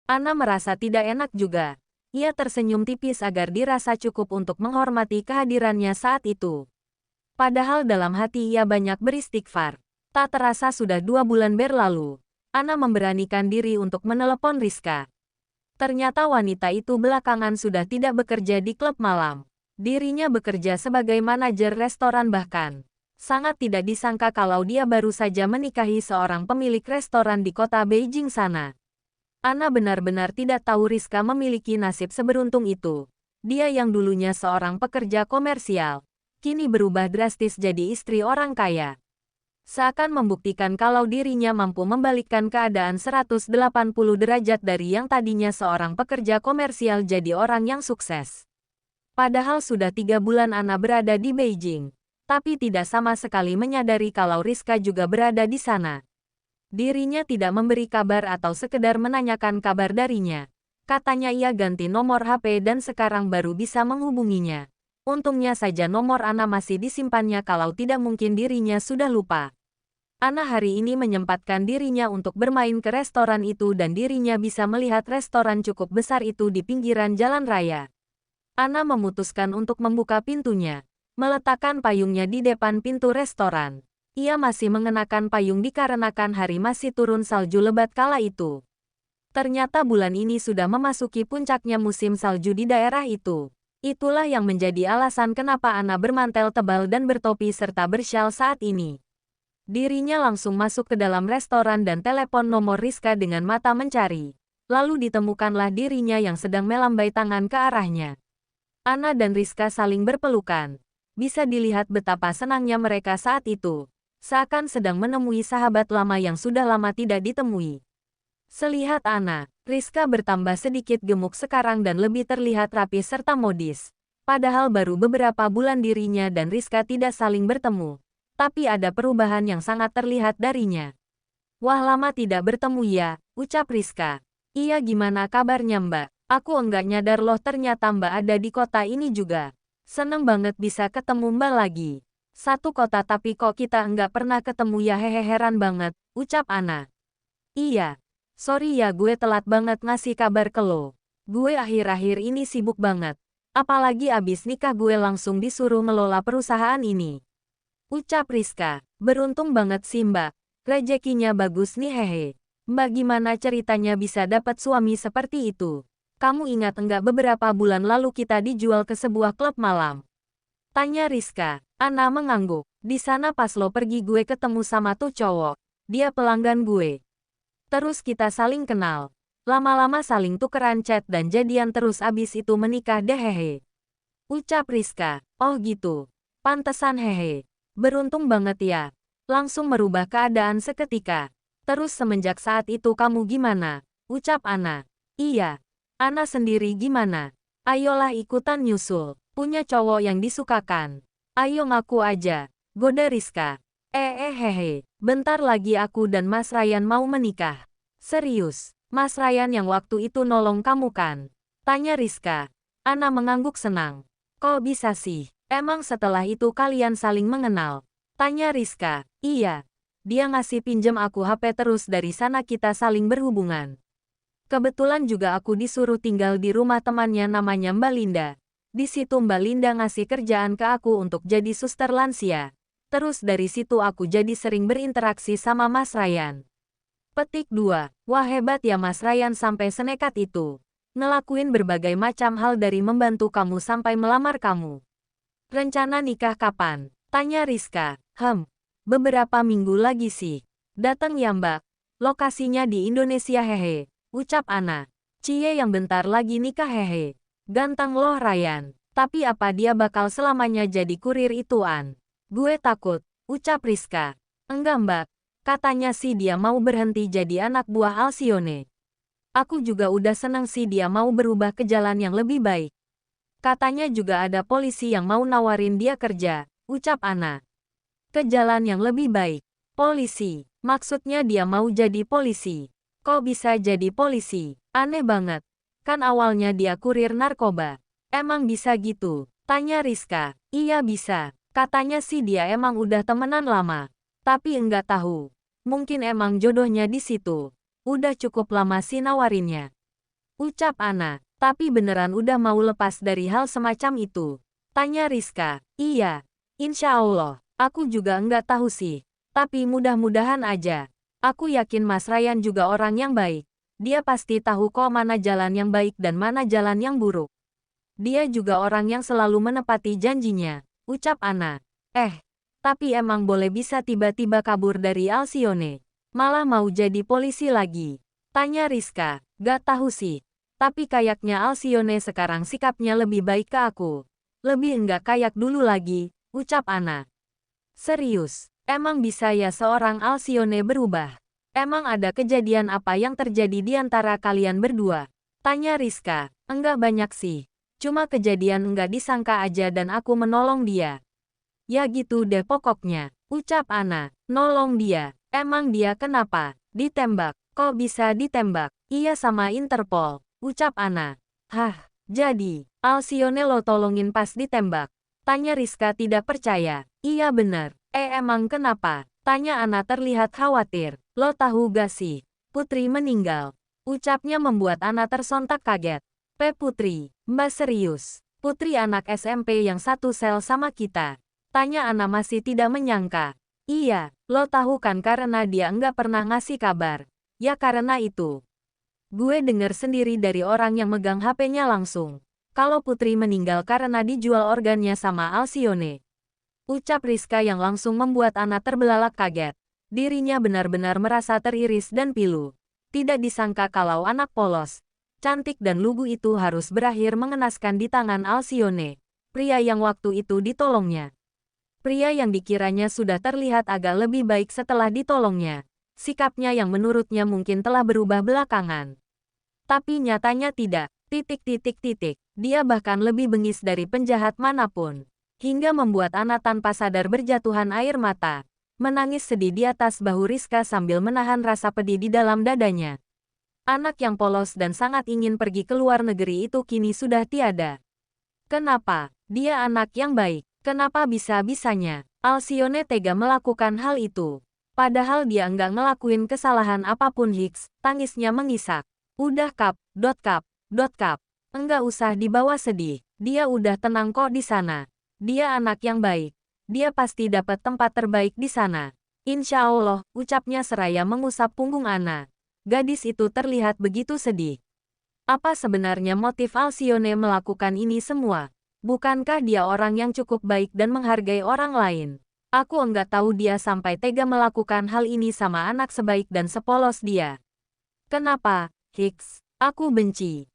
Ana merasa tidak enak juga. Ia tersenyum tipis agar dirasa cukup untuk menghormati kehadirannya saat itu. Padahal dalam hati ia banyak beristighfar. Tak terasa sudah 2 bulan berlalu. Ana memberanikan diri untuk menelepon Rizka. Ternyata wanita itu belakangan sudah tidak bekerja di klub malam. Dirinya bekerja sebagai manajer restoran bahkan. Sangat tidak disangka kalau dia baru saja menikahi seorang pemilik restoran di kota Beijing sana. Ana benar-benar tidak tahu Rizka memiliki nasib seberuntung itu. Dia yang dulunya seorang pekerja komersial, kini berubah drastis jadi istri orang kaya. Seakan membuktikan kalau dirinya mampu membalikkan keadaan 180 derajat dari yang tadinya seorang pekerja komersial jadi orang yang sukses. Padahal sudah 3 bulan Ana berada di Beijing, tapi tidak sama sekali menyadari kalau Rizka juga berada di sana. Dirinya tidak memberi kabar atau sekedar menanyakan kabar darinya. Katanya ia ganti nomor HP dan sekarang baru bisa menghubunginya. Untungnya saja nomor Ana masih disimpannya kalau tidak mungkin dirinya sudah lupa. Ana hari ini menyempatkan dirinya untuk bermain ke restoran itu dan dirinya bisa melihat restoran cukup besar itu di pinggiran jalan raya. Ana memutuskan untuk membuka pintunya, meletakkan payungnya di depan pintu restoran. Ia masih mengenakan payung dikarenakan hari masih turun salju lebat kala itu. Ternyata bulan ini sudah memasuki puncaknya musim salju di daerah itu. Itulah yang menjadi alasan kenapa Ana bermantel tebal dan bertopi serta bersyal saat ini. Dirinya langsung masuk ke dalam restoran dan telepon nomor Rizka dengan mata mencari. Lalu ditemukanlah dirinya yang sedang melambai tangan ke arahnya. Ana dan Rizka saling berpelukan. Bisa dilihat betapa senangnya mereka saat itu. Seakan sedang menemui sahabat lama yang sudah lama tidak ditemui. Selihat Ana, Rizka bertambah sedikit gemuk sekarang dan lebih terlihat rapi serta modis. Padahal baru beberapa bulan dirinya dan Rizka tidak saling bertemu. Tapi ada perubahan yang sangat terlihat darinya. Wah, lama tidak bertemu ya, ucap Rizka. Iya, gimana kabarnya Mbak? Aku enggak nyadar loh ternyata Mbak ada di kota ini juga. Seneng banget bisa ketemu Mbak lagi. Satu kota tapi kok kita enggak pernah ketemu ya, hehe, heran banget, ucap Ana. Iya. Sorry ya gue telat banget ngasih kabar ke lo. Gue akhir-akhir ini sibuk banget. Apalagi abis nikah gue langsung disuruh ngelola perusahaan ini. Ucap Rizka. Beruntung banget sih Mbak. Rezekinya bagus nih, hehe. Mbak gimana ceritanya bisa dapat suami seperti itu? Kamu ingat enggak beberapa bulan lalu kita dijual ke sebuah klub malam? Tanya Rizka. Ana mengangguk. Di sana pas lo pergi gue ketemu sama tuh cowok. Dia pelanggan gue. Terus kita saling kenal. Lama-lama saling tukeran chat dan jadian terus abis itu menikah deh, hehe. Ucap Rizka. Oh gitu. Pantesan, hehe. Beruntung banget ya. Langsung merubah keadaan seketika. Terus semenjak saat itu kamu gimana? Ucap Ana. Iya. Ana sendiri gimana? Ayolah ikutan nyusul. Punya cowok yang disukakan. Ayo ngaku aja. Goda Rizka. Hehe. Bentar lagi aku dan Mas Ryan mau menikah. Serius, Mas Ryan yang waktu itu nolong kamu kan? Tanya Rizka. Ana mengangguk senang. Kok bisa sih? Emang setelah itu kalian saling mengenal? Tanya Rizka. Iya. Dia ngasih pinjem aku HP terus dari sana kita saling berhubungan. Kebetulan juga aku disuruh tinggal di rumah temannya namanya Mbak Linda. Di situ Mbak Linda ngasih kerjaan ke aku untuk jadi suster lansia. Terus dari situ aku jadi sering berinteraksi sama Mas Ryan. Petik 2. Wah, hebat ya Mas Ryan sampai senekat itu. Ngelakuin berbagai macam hal dari membantu kamu sampai melamar kamu. Rencana nikah kapan? Tanya Rizka. Beberapa minggu lagi sih. Datang ya Mbak. Lokasinya di Indonesia, hehe. Ucap Ana. Cie yang bentar lagi nikah, hehe. Ganteng loh Ryan. Tapi apa dia bakal selamanya jadi kurir ituan? Gue takut, ucap Rizka. Enggak Mbak, katanya sih dia mau berhenti jadi anak buah Alcione. Aku juga udah seneng sih dia mau berubah ke jalan yang lebih baik. Katanya juga ada polisi yang mau nawarin dia kerja, ucap Ana. Ke jalan yang lebih baik. Polisi, maksudnya dia mau jadi polisi. Kok bisa jadi polisi? Aneh banget. Kan awalnya dia kurir narkoba. Emang bisa gitu? Tanya Rizka. Iya bisa. Katanya sih dia emang udah temenan lama. Tapi enggak tahu. Mungkin emang jodohnya di situ. Udah cukup lama sih nawarinnya. Ucap Ana. Tapi beneran udah mau lepas dari hal semacam itu? Tanya Rizka. Iya. Insya Allah. Aku juga enggak tahu sih. Tapi mudah-mudahan aja. Aku yakin Mas Ryan juga orang yang baik. Dia pasti tahu kok mana jalan yang baik dan mana jalan yang buruk. Dia juga orang yang selalu menepati janjinya. Ucap Ana. Tapi emang boleh bisa tiba-tiba kabur dari Alcyone? Malah mau jadi polisi lagi? Tanya Rizka. Gak tahu sih. Tapi kayaknya Alcyone sekarang sikapnya lebih baik ke aku. Lebih enggak kayak dulu lagi, ucap Ana. Serius, emang bisa ya seorang Alcyone berubah? Emang ada kejadian apa yang terjadi di antara kalian berdua? Tanya Rizka. Enggak banyak sih. Cuma kejadian enggak disangka aja dan aku menolong dia. Ya gitu deh pokoknya, ucap Ana. Nolong dia. Emang dia kenapa? Ditembak. Kok bisa ditembak? Iya sama Interpol. Ucap Ana. Hah, jadi, Alcyone lo tolongin pas ditembak? Tanya Rizka tidak percaya. Iya bener. Emang kenapa? Tanya Ana terlihat khawatir. Lo tahu gak sih? Putri meninggal. Ucapnya membuat Ana tersontak kaget. Putri, Mbak serius? Putri anak SMP yang satu sel sama kita? Tanya Ana masih tidak menyangka. Iya, lo tahu kan karena dia nggak pernah ngasih kabar. Ya karena itu. Gue denger sendiri dari orang yang megang HP-nya langsung. Kalau Putri meninggal karena dijual organnya sama Alcyone. Ucap Rizka yang langsung membuat Ana terbelalak kaget. Dirinya benar-benar merasa teriris dan pilu. Tidak disangka kalau anak polos, cantik dan lugu itu harus berakhir mengenaskan di tangan Alcyone, pria yang waktu itu ditolongnya. Pria yang dikiranya sudah terlihat agak lebih baik setelah ditolongnya. Sikapnya yang menurutnya mungkin telah berubah belakangan. Tapi nyatanya tidak. Dia bahkan lebih bengis dari penjahat manapun. Hingga membuat Ana tanpa sadar berjatuhan air mata. Menangis sedih di atas bahu Rizka sambil menahan rasa pedih di dalam dadanya. Anak yang polos dan sangat ingin pergi ke luar negeri itu kini sudah tiada. Kenapa? Dia anak yang baik. Kenapa bisa-bisanya Alcyone tega melakukan hal itu? Padahal dia enggak ngelakuin kesalahan apapun. Hicks, tangisnya mengisak. Udah kap. Enggak usah dibawa sedih. Dia udah tenang kok di sana. Dia anak yang baik. Dia pasti dapat tempat terbaik di sana. Insya Allah, ucapnya seraya mengusap punggung Ana. Gadis itu terlihat begitu sedih. Apa sebenarnya motif Alcyone melakukan ini semua? Bukankah dia orang yang cukup baik dan menghargai orang lain? Aku enggak tahu dia sampai tega melakukan hal ini sama anak sebaik dan sepolos dia. Kenapa? Hicks, aku benci.